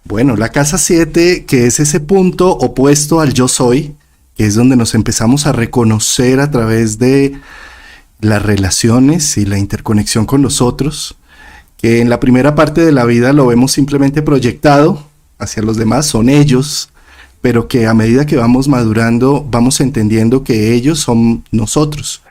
Bueno, la casa 7, que es ese punto opuesto al yo soy, que es donde nos empezamos a reconocer a través de las relaciones y la interconexión con los otros, que en la primera parte de la vida lo vemos simplemente proyectado hacia los demás, son ellos, pero que a medida que vamos madurando vamos entendiendo que ellos son nosotros.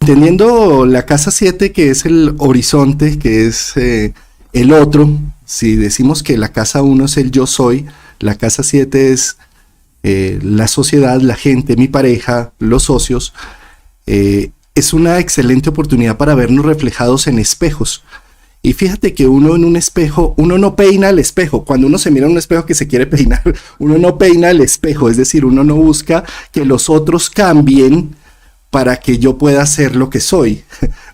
Entendiendo la casa 7, que es el horizonte, que es el otro, si decimos que la casa 1 es el yo soy, la casa 7 es la sociedad, la gente, mi pareja, los socios, es una excelente oportunidad para vernos reflejados en espejos. Y fíjate que uno en un espejo, uno no peina el espejo. Cuando uno se mira en un espejo que se quiere peinar, uno no peina el espejo. Es decir, uno no busca que los otros cambien para que yo pueda ser lo que soy.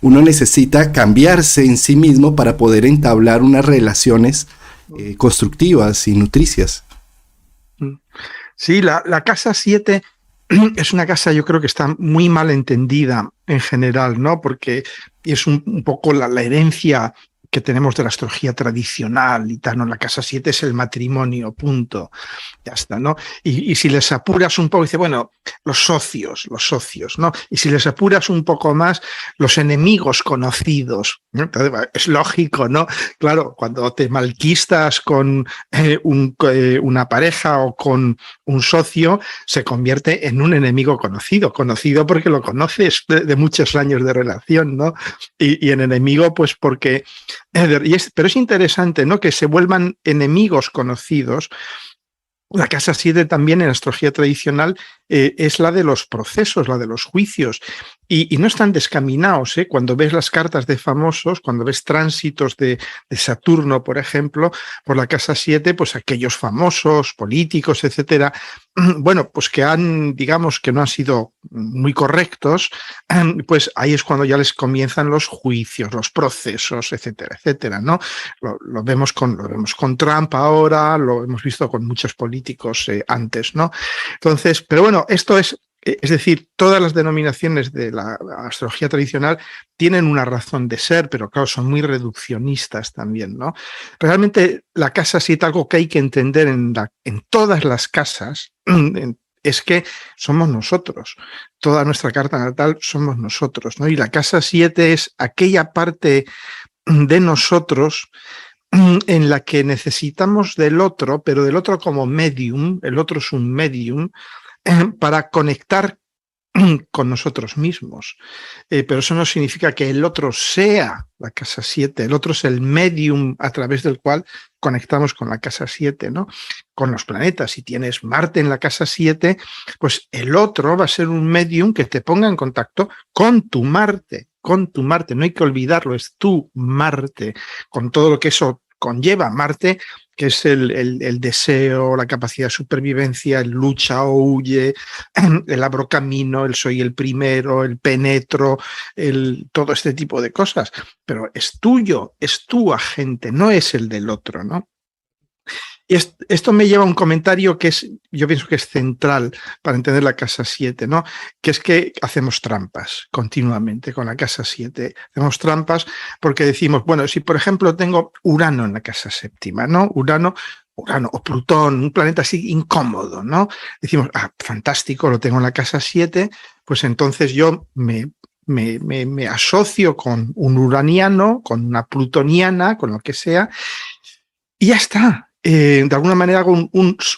Uno necesita cambiarse en sí mismo para poder entablar unas relaciones constructivas y nutricias. Sí, la casa 7 es una casa, yo creo que está muy mal entendida en general, ¿no? Porque es un poco la herencia que tenemos de la astrología tradicional y tal, ¿no? La casa 7 es el matrimonio, punto. Ya está, ¿no? Y si les apuras un poco, dice, bueno, los socios, ¿no? Y si les apuras un poco más, los enemigos conocidos, ¿no? Entonces, es lógico, ¿no? Claro, cuando te malquistas con una pareja o con un socio, se convierte en un enemigo conocido porque lo conoces de muchos años de relación, ¿no? Y en enemigo, pues porque... Pero es interesante, ¿no? Que se vuelvan enemigos conocidos. La casa 7 también en la astrología tradicional es la de los procesos, la de los juicios. Y no están descaminados, ¿eh? Cuando ves las cartas de famosos, cuando ves tránsitos de Saturno, por ejemplo, por la casa 7, pues aquellos famosos, políticos, etcétera, bueno, pues que digamos que no han sido muy correctos, pues ahí es cuando ya les comienzan los juicios, los procesos, etcétera, etcétera, ¿no? Lo vemos con Trump ahora, lo hemos visto con muchos políticos antes, ¿no? Entonces, pero bueno, esto es decir, todas las denominaciones de la astrología tradicional tienen una razón de ser, pero claro, son muy reduccionistas también, ¿no? Realmente la casa 7, algo que hay que entender en todas las casas, es que somos nosotros. Toda nuestra carta natal somos nosotros, ¿no? Y la casa 7 es aquella parte de nosotros en la que necesitamos del otro, pero del otro como medium, el otro es un medium, para conectar con nosotros mismos. Pero eso no significa que el otro sea la casa 7, el otro es el medium a través del cual conectamos con la casa 7, ¿no? Con los planetas. Si tienes Marte en la casa 7, pues el otro va a ser un medium que te ponga en contacto con tu Marte, no hay que olvidarlo, es tu Marte, con todo lo que eso conlleva. Marte, que es el deseo, la capacidad de supervivencia, el lucha o huye, el abro camino, el soy el primero, el penetro, todo este tipo de cosas. Pero es tuyo, es tu agente, no es el del otro, ¿no? Y esto me lleva a un comentario que yo pienso que es central para entender la casa 7, ¿no? Que es que hacemos trampas continuamente con la casa 7. Hacemos trampas porque decimos, bueno, si por ejemplo tengo Urano en la casa séptima, ¿no? Urano o Plutón, un planeta así incómodo, ¿no? Decimos, fantástico, lo tengo en la casa 7, pues entonces yo me asocio con un uraniano, con una plutoniana, con lo que sea, y ya está. De alguna manera hago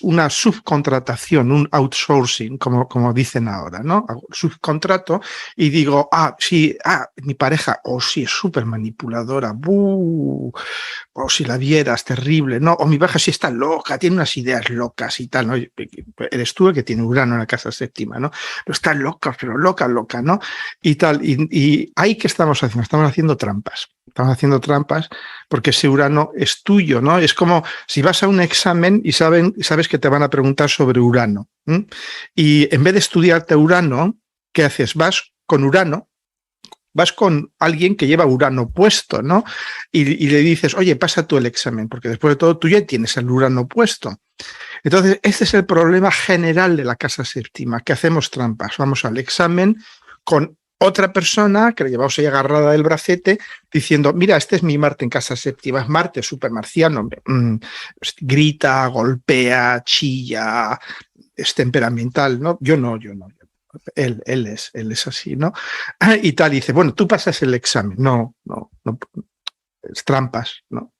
una subcontratación, un outsourcing, como dicen ahora, ¿no? Hago subcontrato y digo, sí, mi pareja, sí, es súper manipuladora, o si la vieras, terrible, ¿no? O mi pareja sí está loca, tiene unas ideas locas y tal, ¿no? Eres tú el que tiene Urano en la casa séptima, ¿no? Pero está loca, pero loca, ¿no? Y tal, y ahí ¿qué estamos haciendo? Estamos haciendo trampas. Estamos haciendo trampas porque ese Urano es tuyo, ¿no? Es como si vas a un examen y sabes que te van a preguntar sobre Urano. Y en vez de estudiarte Urano, ¿qué haces? Vas con alguien que lleva Urano puesto, ¿no? Y le dices, oye, pasa tú el examen, porque después de todo tú ya tienes el Urano puesto. Entonces, este es el problema general de la casa séptima, que hacemos trampas. Vamos al examen con otra persona que le llevamos ahí agarrada del bracete diciendo, mira, este es mi Marte en casa séptima, es Marte súper marciano, grita, golpea, chilla, es temperamental, ¿no? Yo no. Él es así, ¿no? Y tal, y dice, bueno, tú pasas el examen. No, es trampas, ¿no?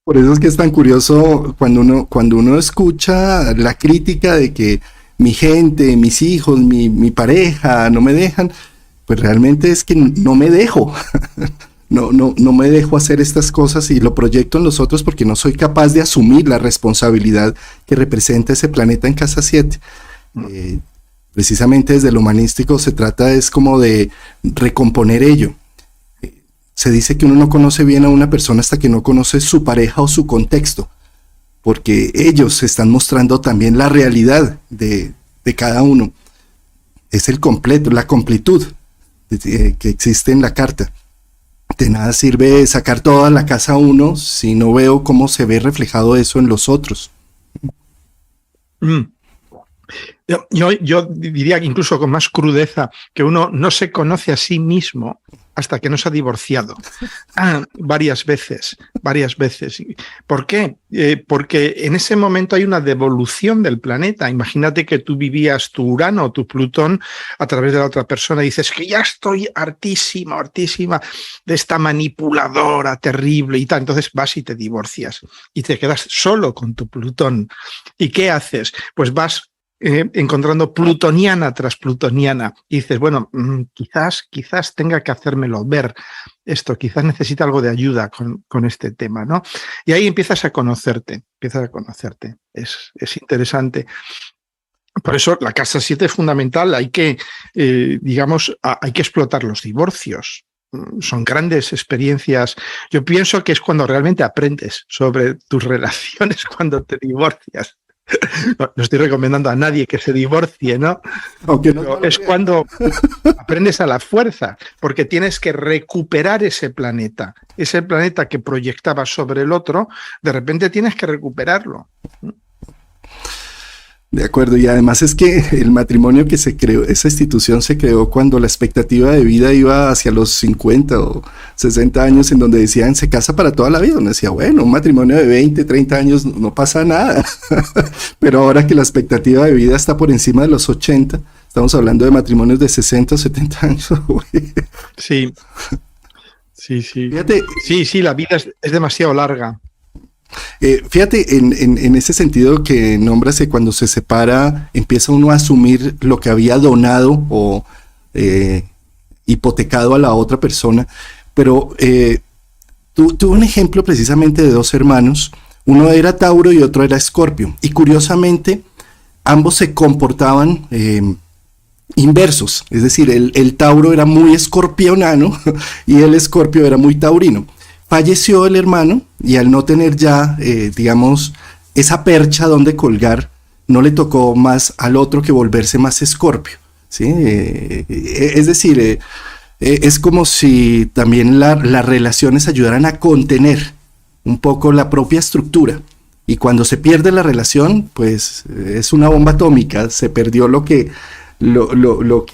Por eso es que es tan curioso cuando uno escucha la crítica de que mi gente, mis hijos, mi pareja no me dejan, pues realmente es que no me dejo. No me dejo hacer estas cosas y lo proyecto en los otros porque no soy capaz de asumir la responsabilidad que representa ese planeta en casa 7. Precisamente desde lo humanístico se trata es como de recomponer ello. Se dice que uno no conoce bien a una persona hasta que no conoce su pareja o su contexto, porque ellos están mostrando también la realidad de cada uno. Es el completo, la completud que existe en la carta. De nada sirve sacar toda la casa a uno si no veo cómo se ve reflejado eso en los otros. Yo diría que incluso con más crudeza que uno no se conoce a sí mismo hasta que no se ha divorciado. Varias veces. ¿Por qué? Porque en ese momento hay una devolución del planeta. Imagínate que tú vivías tu Urano o tu Plutón a través de la otra persona y dices que ya estoy hartísima de esta manipuladora terrible y tal. Entonces vas y te divorcias y te quedas solo con tu Plutón. ¿Y qué haces? Pues vas encontrando plutoniana tras plutoniana y dices, bueno, quizás tenga que hacérmelo ver esto, quizás necesita algo de ayuda con este tema, ¿no? Y ahí empiezas a conocerte, es interesante. Por eso la casa 7 es fundamental, hay que, hay que explotar los divorcios. Son grandes experiencias. Yo pienso que es cuando realmente aprendes sobre tus relaciones, cuando te divorcias. No estoy recomendando a nadie que se divorcie, ¿no? Pero es cuando aprendes a la fuerza, porque tienes que recuperar ese planeta que proyectabas sobre el otro, de repente tienes que recuperarlo. De acuerdo, y además es que el matrimonio que se creó, esa institución se creó cuando la expectativa de vida iba hacia los 50 o 60 años, en donde decían se casa para toda la vida. Uno decía, bueno, un matrimonio de 20, 30 años no pasa nada. Pero ahora que la expectativa de vida está por encima de los 80, estamos hablando de matrimonios de 60 o 70 años. Sí. Fíjate, sí, la vida es demasiado larga. Fíjate, en ese sentido que nombras que cuando se separa empieza uno a asumir lo que había donado o hipotecado a la otra persona, pero tuve un ejemplo precisamente de dos hermanos, uno era Tauro y otro era Escorpio, y curiosamente ambos se comportaban inversos, es decir, el Tauro era muy escorpionano y el Escorpio era muy taurino. Falleció el hermano y al no tener ya, esa percha donde colgar, no le tocó más al otro que volverse más Escorpio, ¿sí? Es decir, es como si también las relaciones ayudaran a contener un poco la propia estructura. Y cuando se pierde la relación, pues es una bomba atómica, se perdió lo que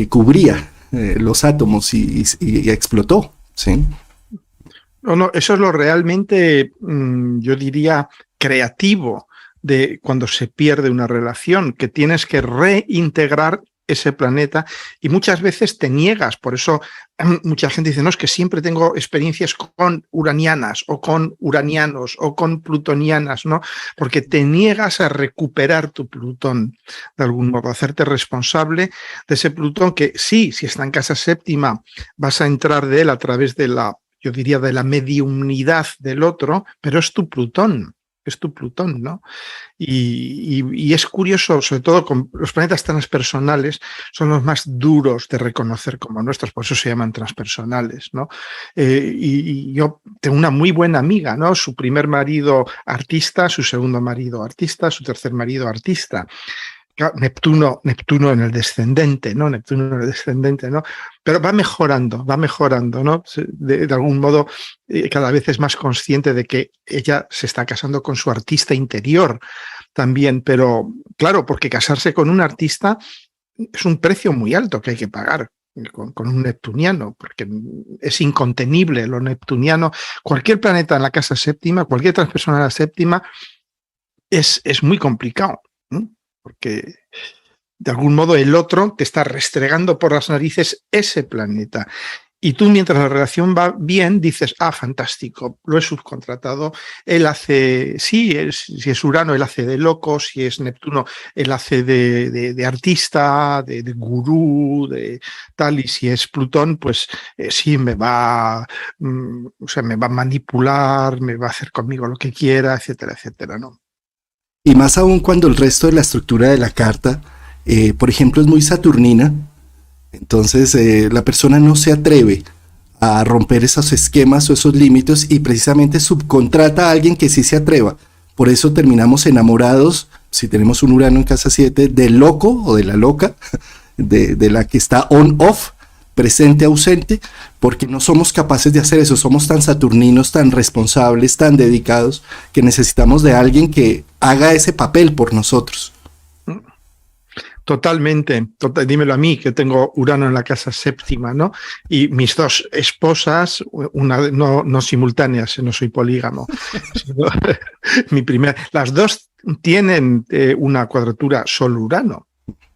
cubría los átomos y explotó, ¿sí? No, eso es lo realmente, yo diría, creativo de cuando se pierde una relación, que tienes que reintegrar ese planeta y muchas veces te niegas. Por eso mucha gente dice, no, es que siempre tengo experiencias con uranianas o con uranianos o con plutonianas, ¿no? Porque te niegas a recuperar tu Plutón, de algún modo, a hacerte responsable de ese Plutón que sí, si está en casa séptima, vas a entrar de él a través de yo diría, de la mediunidad del otro, pero es tu Plutón, ¿no? Y es curioso, sobre todo con los planetas transpersonales, son los más duros de reconocer como nuestros, por eso se llaman transpersonales, ¿no? Y yo tengo una muy buena amiga, ¿no? Su primer marido artista, su segundo marido artista, su tercer marido artista. Neptuno en el descendente, ¿no? Pero va mejorando, ¿no? De algún modo, cada vez es más consciente de que ella se está casando con su artista interior también, pero claro, porque casarse con un artista es un precio muy alto que hay que pagar. con un neptuniano, porque es incontenible lo neptuniano. Cualquier planeta en la casa séptima, cualquier transpersonal en la séptima, es muy complicado, ¿no? Porque de algún modo el otro te está restregando por las narices ese planeta. Y tú, mientras la relación va bien, dices, fantástico, lo he subcontratado, él hace, sí, si es Urano, él hace de loco, si es Neptuno, él hace de artista, de gurú, de tal, y si es Plutón, pues sí, me va a manipular, me va a hacer conmigo lo que quiera, etcétera, etcétera, ¿no? Y más aún cuando el resto de la estructura de la carta, por ejemplo, es muy saturnina. Entonces la persona no se atreve a romper esos esquemas o esos límites y precisamente subcontrata a alguien que sí se atreva. Por eso terminamos enamorados, si tenemos un Urano en casa 7, del loco o de la loca, de la que está on-off, presente, ausente, porque no somos capaces de hacer eso. Somos tan saturninos, tan responsables, tan dedicados, que necesitamos de alguien que haga ese papel por nosotros. Totalmente, dímelo a mí, que tengo Urano en la casa séptima, ¿no? Y mis dos esposas, una no simultáneas, no soy polígamo, sino las dos tienen una cuadratura Sol-Urano.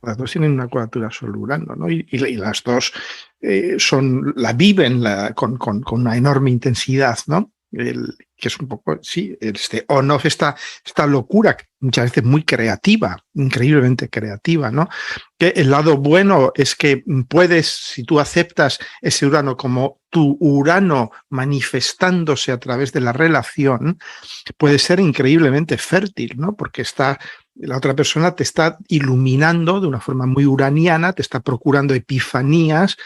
Las dos tienen una cuadratura Sol-Urano, ¿no? Y las dos la viven con una enorme intensidad, ¿no? Que es un poco, sí, on-off, esta locura, muchas veces muy creativa, increíblemente creativa, ¿no? Que el lado bueno es que puedes, si tú aceptas ese Urano como tu Urano manifestándose a través de la relación, puede ser increíblemente fértil, ¿no? Porque la otra persona te está iluminando de una forma muy uraniana, te está procurando epifanías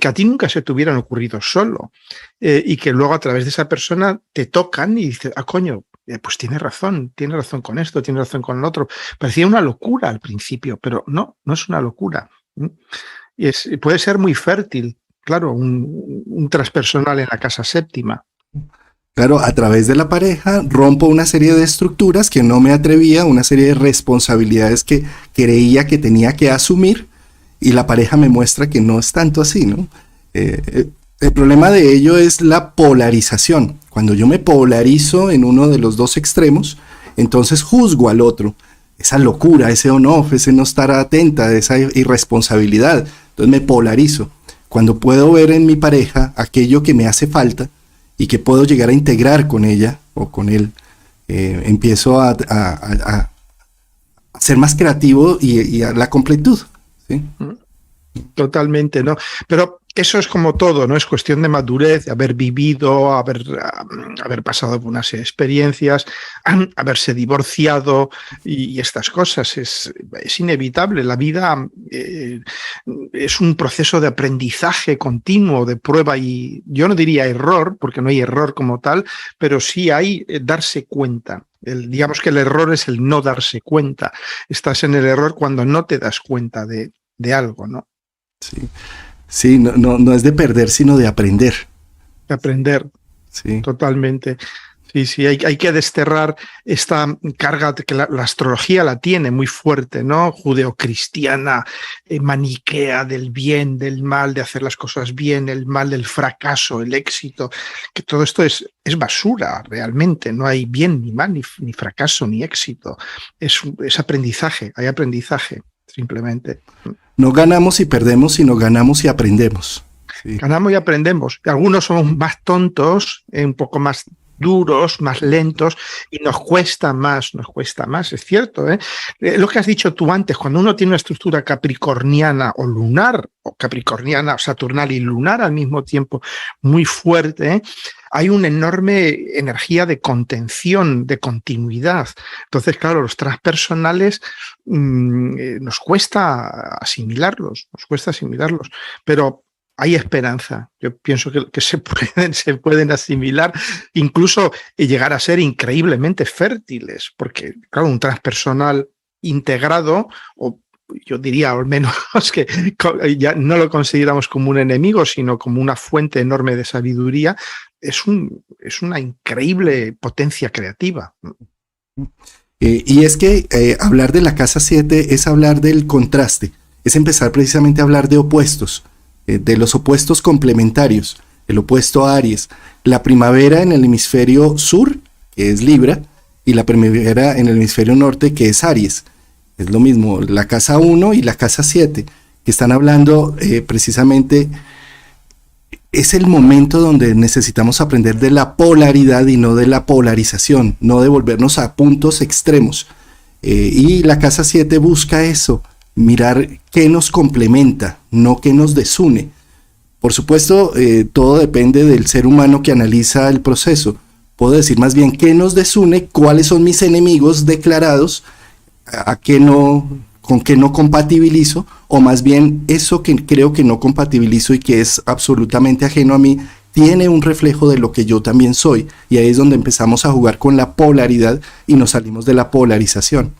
que a ti nunca se te hubieran ocurrido solo, y que luego a través de esa persona te tocan y dices, coño, pues tiene razón con esto, tiene razón con lo otro. Parecía una locura al principio, pero no es una locura. Y puede ser muy fértil, claro, un transpersonal en la casa séptima. Claro, a través de la pareja rompo una serie de estructuras que no me atrevía, una serie de responsabilidades que creía que tenía que asumir, y la pareja me muestra que no es tanto así, ¿no? El problema de ello es la polarización. Cuando yo me polarizo en uno de los dos extremos, entonces juzgo al otro. Esa locura, ese on-off, ese no estar atenta, esa irresponsabilidad. Entonces me polarizo. Cuando puedo ver en mi pareja aquello que me hace falta y que puedo llegar a integrar con ella o con él, empiezo a ser más creativo y a la completud, ¿sí? Totalmente, ¿no? Pero eso es como todo, ¿no? Es cuestión de madurez, de haber vivido, haber pasado por una serie de experiencias, haberse divorciado y estas cosas. Es inevitable. La vida es un proceso de aprendizaje continuo, de prueba y yo no diría error, porque no hay error como tal, pero sí hay darse cuenta. Digamos que el error es el no darse cuenta. Estás en el error cuando no te das cuenta de algo, ¿no? Sí, no es de perder, sino de aprender. De aprender, sí. Totalmente. Sí, hay que desterrar esta carga que la astrología la tiene muy fuerte, ¿no? Judeocristiana, maniquea del bien, del mal, de hacer las cosas bien, el mal, el fracaso, el éxito, que todo esto es basura realmente, no hay bien ni mal, ni fracaso, ni éxito. Es aprendizaje, hay aprendizaje, simplemente. No ganamos y perdemos, sino ganamos y aprendemos. Sí. Ganamos y aprendemos. Algunos somos más tontos, un poco más duros, más lentos, y nos cuesta más, es cierto, ¿eh? Lo que has dicho tú antes, cuando uno tiene una estructura capricorniana o lunar, o capricorniana, o saturnal y lunar al mismo tiempo, muy fuerte, ¿eh? Hay una enorme energía de contención, de continuidad. Entonces, claro, los transpersonales nos cuesta asimilarlos, pero hay esperanza. Yo pienso que se pueden asimilar, incluso llegar a ser increíblemente fértiles, porque, claro, un transpersonal integrado, o yo diría al menos que ya no lo consideramos como un enemigo, sino como una fuente enorme de sabiduría, es una increíble potencia creativa. Y es que hablar de la casa 7 es hablar del contraste, es empezar precisamente a hablar de opuestos. de los opuestos complementarios, el opuesto a Aries. La primavera en el hemisferio sur, que es Libra, y la primavera en el hemisferio norte, que es Aries. Es lo mismo, la casa 1 y la casa 7, que están hablando precisamente, es el momento donde necesitamos aprender de la polaridad y no de la polarización, no de volvernos a puntos extremos. Y la casa 7 busca eso, mirar qué nos complementa, no qué nos desune. Por supuesto, todo depende del ser humano que analiza el proceso. Puedo decir más bien qué nos desune, cuáles son mis enemigos declarados, a qué no, con qué no compatibilizo, o más bien eso que creo que no compatibilizo y que es absolutamente ajeno a mí, tiene un reflejo de lo que yo también soy. Y ahí es donde empezamos a jugar con la polaridad y nos salimos de la polarización.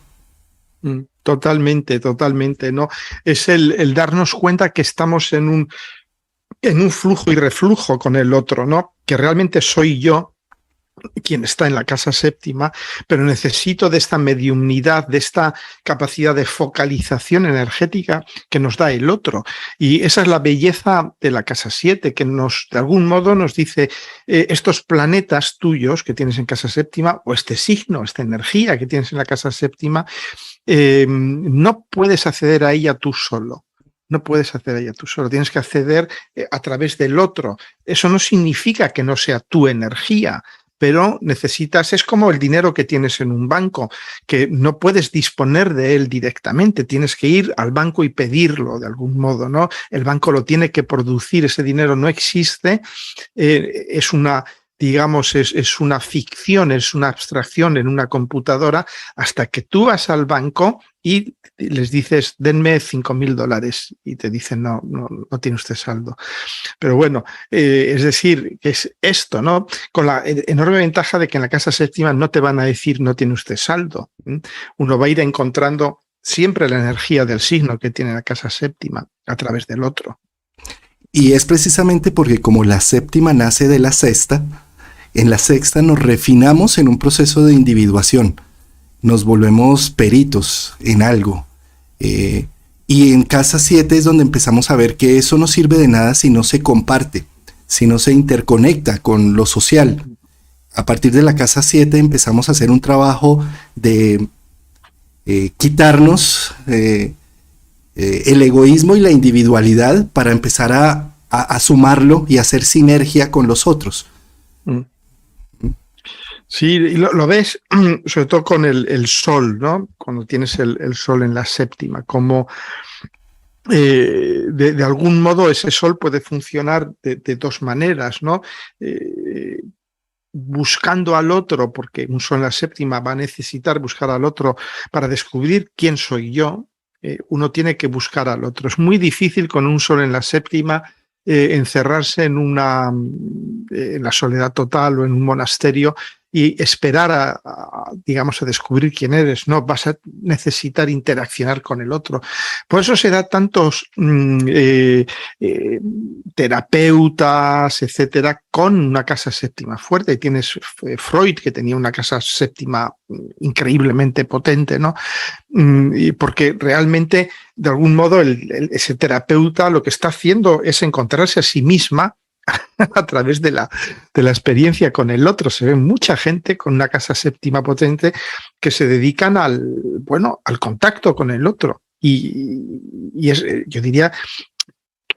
Totalmente, totalmente, ¿no? Es el darnos cuenta que estamos en un flujo y reflujo con el otro, ¿no? Que realmente soy yo quien está en la casa séptima, pero necesito de esta mediumnidad, de esta capacidad de focalización energética que nos da el otro. Y esa es la belleza de la casa 7, que de algún modo nos dice estos planetas tuyos que tienes en casa séptima, o este signo, esta energía que tienes en la casa séptima, no puedes acceder a ella tú solo. No puedes acceder a ella tú solo, tienes que acceder a través del otro. Eso no significa que no sea tu energía, pero necesitas, es como el dinero que tienes en un banco, que no puedes disponer de él directamente, tienes que ir al banco y pedirlo de algún modo, ¿no? El banco lo tiene que producir, ese dinero no existe, es una, digamos, es una ficción, es una abstracción en una computadora, hasta que tú vas al banco y les dices, denme $5,000, y te dicen, no tiene usted saldo. Pero bueno, es decir, que es esto, ¿no? Con la enorme ventaja de que en la casa séptima no te van a decir, no tiene usted saldo. Uno va a ir encontrando siempre la energía del signo que tiene la casa séptima a través del otro. Y es precisamente porque como la séptima nace de la sexta, en la sexta nos refinamos en un proceso de individuación, nos volvemos peritos en algo. Y en casa 7 es donde empezamos a ver que eso no sirve de nada si no se comparte, si no se interconecta con lo social. A partir de la casa 7 empezamos a hacer un trabajo de quitarnos el egoísmo y la individualidad para empezar a sumarlo y hacer sinergia con los otros. Sí, y lo ves sobre todo con el sol, ¿no? Cuando tienes el sol en la séptima, como de algún modo ese sol puede funcionar de dos maneras, ¿no? Buscando al otro, porque un sol en la séptima va a necesitar buscar al otro para descubrir quién soy yo. Uno tiene que buscar al otro. Es muy difícil con un sol en la séptima encerrarse en la soledad total o en un monasterio y esperar digamos, a descubrir quién eres. No, vas a necesitar interaccionar con el otro. Por eso se da tantos terapeutas, etcétera, con una casa séptima fuerte. Y tienes Freud, que tenía una casa séptima increíblemente potente, ¿no? Y porque realmente, de algún modo, ese terapeuta lo que está haciendo es encontrarse a sí misma a través de la experiencia con el otro. Se ve mucha gente con una casa séptima potente que se dedican al contacto con el otro. Y es, yo diría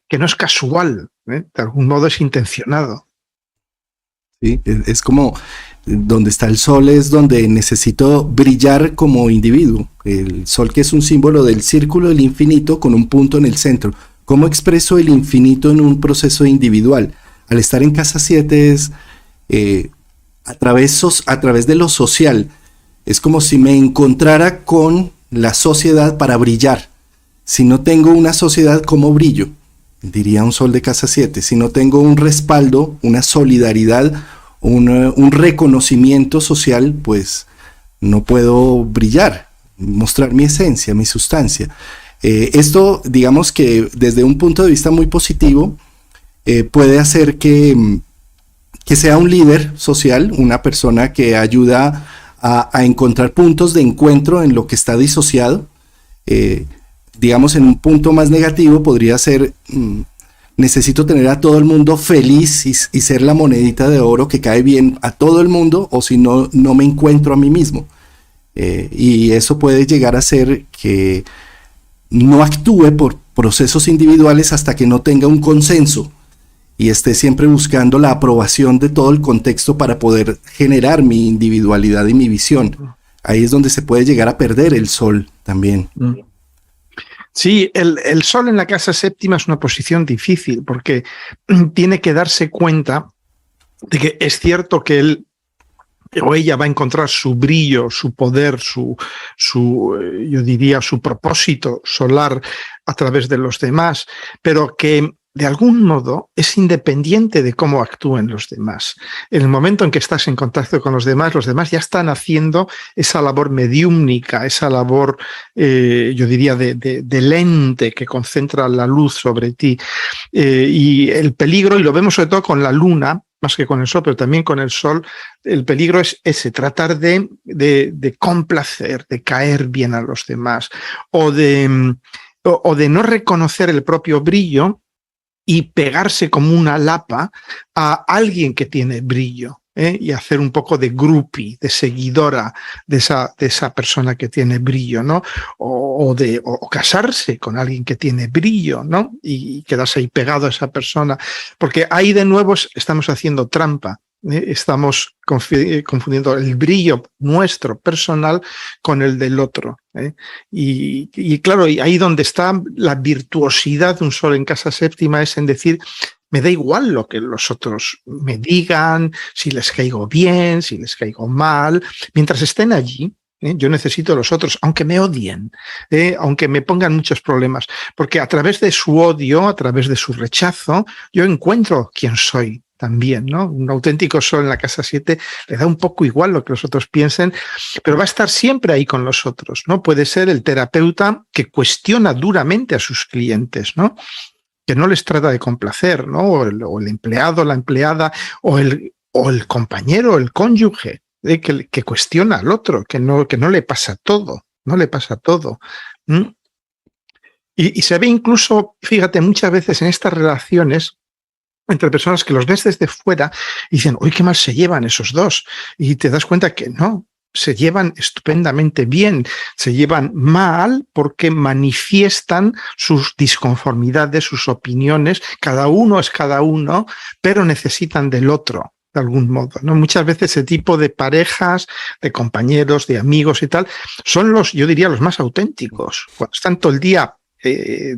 que no es casual, ¿eh? De algún modo es intencionado. Sí, es como donde está el sol es donde necesito brillar como individuo. El sol, que es un símbolo del círculo del infinito con un punto en el centro. ¿Cómo expreso el infinito en un proceso individual? Al estar en casa 7 es a través de lo social. Es como si me encontrara con la sociedad para brillar. Si no tengo una sociedad, ¿cómo brillo? Diría un sol de casa 7. Si no tengo un respaldo, una solidaridad, un reconocimiento social, pues no puedo brillar, mostrar mi esencia, mi sustancia. Esto, digamos que desde un punto de vista muy positivo, puede hacer que sea un líder social, una persona que ayuda a encontrar puntos de encuentro en lo que está disociado. Digamos, en un punto más negativo podría ser necesito tener a todo el mundo feliz y ser la monedita de oro que cae bien a todo el mundo, o si no, no me encuentro a mí mismo. Y eso puede llegar a ser que no actúe por procesos individuales hasta que no tenga un consenso y esté siempre buscando la aprobación de todo el contexto para poder generar mi individualidad y mi visión. Ahí es donde se puede llegar a perder el sol también. Sí, el sol en la casa séptima es una posición difícil porque tiene que darse cuenta de que es cierto que él o ella va a encontrar su brillo, su poder, yo diría, su propósito solar a través de los demás, pero que de algún modo es independiente de cómo actúen los demás. En el momento en que estás en contacto con los demás ya están haciendo esa labor mediúmnica, esa labor, yo diría, de lente que concentra la luz sobre ti. Y el peligro, y lo vemos sobre todo con la luna, más que con el sol, pero también con el sol, el peligro es ese, tratar de complacer, de caer bien a los demás, o de no reconocer el propio brillo y pegarse como una lapa a alguien que tiene brillo, y hacer un poco de groupie, de seguidora de esa persona que tiene brillo, ¿no? O casarse con alguien que tiene brillo, ¿no? Y quedarse ahí pegado a esa persona, porque ahí de nuevo estamos haciendo trampa. Estamos confundiendo el brillo nuestro personal con el del otro. Y claro, y ahí donde está la virtuosidad de un sol en casa séptima es en decir, me da igual lo que los otros me digan, si les caigo bien, si les caigo mal, mientras estén allí. Yo necesito a los otros, aunque me odien, aunque me pongan muchos problemas, porque a través de su odio, a través de su rechazo, yo encuentro quién soy también, ¿no? Un auténtico sol en la casa 7 le da un poco igual lo que los otros piensen, pero va a estar siempre ahí con los otros, ¿no? Puede ser el terapeuta que cuestiona duramente a sus clientes, ¿no? Que no les trata de complacer, ¿no? O el empleado, la empleada, o el compañero, el cónyuge, que cuestiona al otro, que no le pasa todo, no le pasa todo. Y se ve incluso, fíjate, muchas veces en estas relaciones entre personas que los ves desde fuera y dicen, uy, qué mal se llevan esos dos. Y te das cuenta que no, se llevan estupendamente bien, se llevan mal porque manifiestan sus disconformidades, sus opiniones, cada uno es cada uno, pero necesitan del otro de algún modo, ¿no? Muchas veces ese tipo de parejas, de compañeros, de amigos y tal, son yo diría, los más auténticos, cuando están todo el día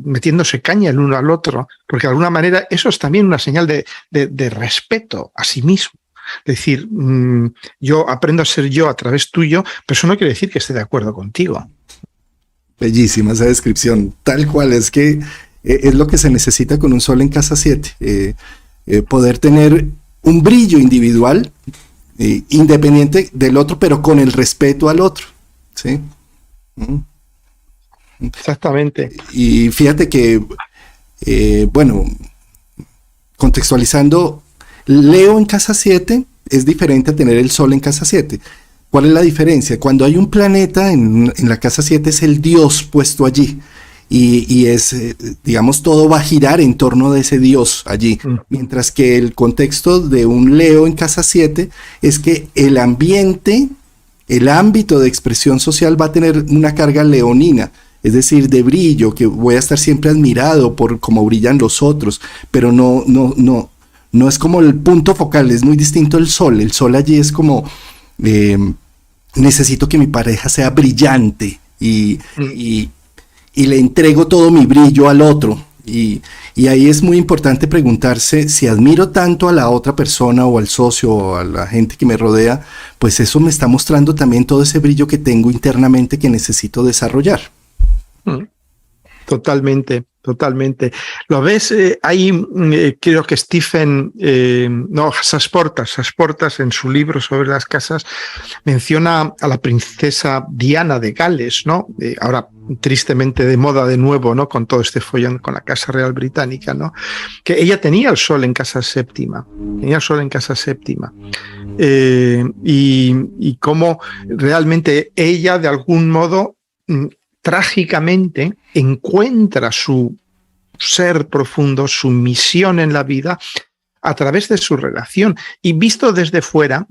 metiéndose caña el uno al otro, porque de alguna manera eso es también una señal de respeto a sí mismo. Es decir, yo aprendo a ser yo a través tuyo, pero eso no quiere decir que esté de acuerdo contigo. Bellísima esa descripción, tal cual, es que es lo que se necesita con un sol en casa 7, poder tener un brillo individual, independiente del otro, pero con el respeto al otro, ¿sí? Exactamente. Y fíjate que, bueno, contextualizando, Leo en casa 7 es diferente a tener el sol en casa 7. ¿Cuál es la diferencia? Cuando hay un planeta en la casa 7 es el Dios puesto allí. Y es, digamos, todo va a girar en torno de ese Dios allí. Mientras que el contexto de un Leo en casa 7 es que el ambiente, el ámbito de expresión social va a tener una carga leonina. Es decir, de brillo, que voy a estar siempre admirado por cómo brillan los otros, pero no es como el punto focal, es muy distinto el sol. El sol allí es como, necesito que mi pareja sea brillante y le entrego todo mi brillo al otro. Y ahí es muy importante preguntarse si admiro tanto a la otra persona o al socio o a la gente que me rodea, pues eso me está mostrando también todo ese brillo que tengo internamente que necesito desarrollar. Totalmente. Lo ves, ahí creo que Stephen, Sasportas en su libro sobre las casas menciona a la princesa Diana de Gales, ¿no? Ahora tristemente de moda de nuevo, ¿no? Con todo este follón con la Casa Real Británica, ¿no? Que ella tenía el sol en casa séptima, y cómo realmente ella de algún modo trágicamente encuentra su ser profundo, su misión en la vida a través de su relación. Y visto desde fuera,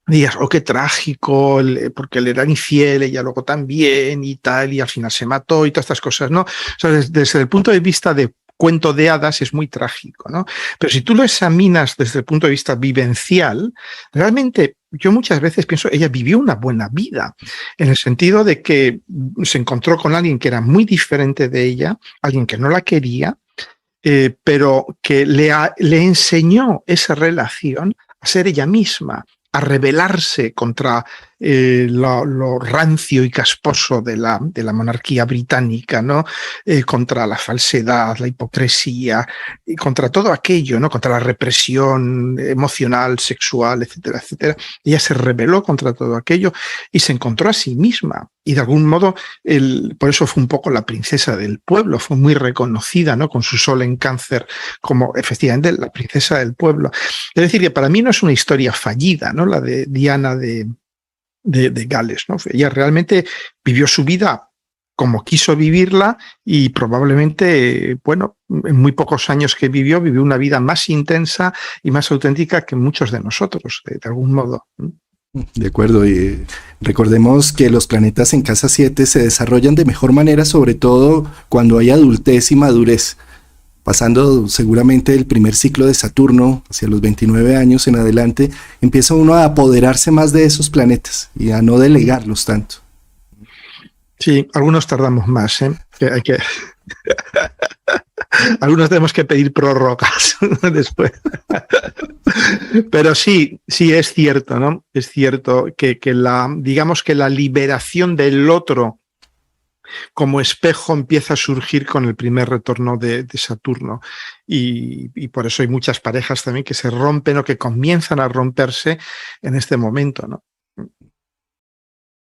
digas, oh, qué trágico, porque él era infiel, ella luego también y tal, y al final se mató y todas estas cosas, ¿no? O sea, desde el punto de vista de cuento de hadas es muy trágico, ¿no? Pero si tú lo examinas desde el punto de vista vivencial, realmente yo muchas veces pienso, ella vivió una buena vida, en el sentido de que se encontró con alguien que era muy diferente de ella, alguien que no la quería, pero que le enseñó esa relación a ser ella misma, a rebelarse contra lo rancio y casposo de la monarquía británica, ¿no? Contra la falsedad, la hipocresía, y contra todo aquello, ¿no? Contra la represión emocional, sexual, etcétera, etcétera. Ella se rebeló contra todo aquello y se encontró a sí misma. Y de algún modo, por eso fue un poco la princesa del pueblo, fue muy reconocida, ¿no? Con su sol en Cáncer, como efectivamente la princesa del pueblo. Es decir, que para mí no es una historia fallida, ¿no? La de Diana de Gales, ¿no? Ella realmente vivió su vida como quiso vivirla y probablemente, bueno, en muy pocos años que vivió una vida más intensa y más auténtica que muchos de nosotros, de algún modo. De acuerdo, y recordemos que los planetas en casa 7 se desarrollan de mejor manera, sobre todo cuando hay adultez y madurez, pasando seguramente el primer ciclo de Saturno, hacia los 29 años en adelante, empieza uno a apoderarse más de esos planetas y a no delegarlos tanto. Sí, algunos tardamos más, ¿eh? Hay que... Algunos tenemos que pedir prórrogas después. Pero sí es cierto, ¿no? Es cierto que digamos que la liberación del otro como espejo empieza a surgir con el primer retorno de Saturno. Y por eso hay muchas parejas también que se rompen o que comienzan a romperse en este momento, ¿no?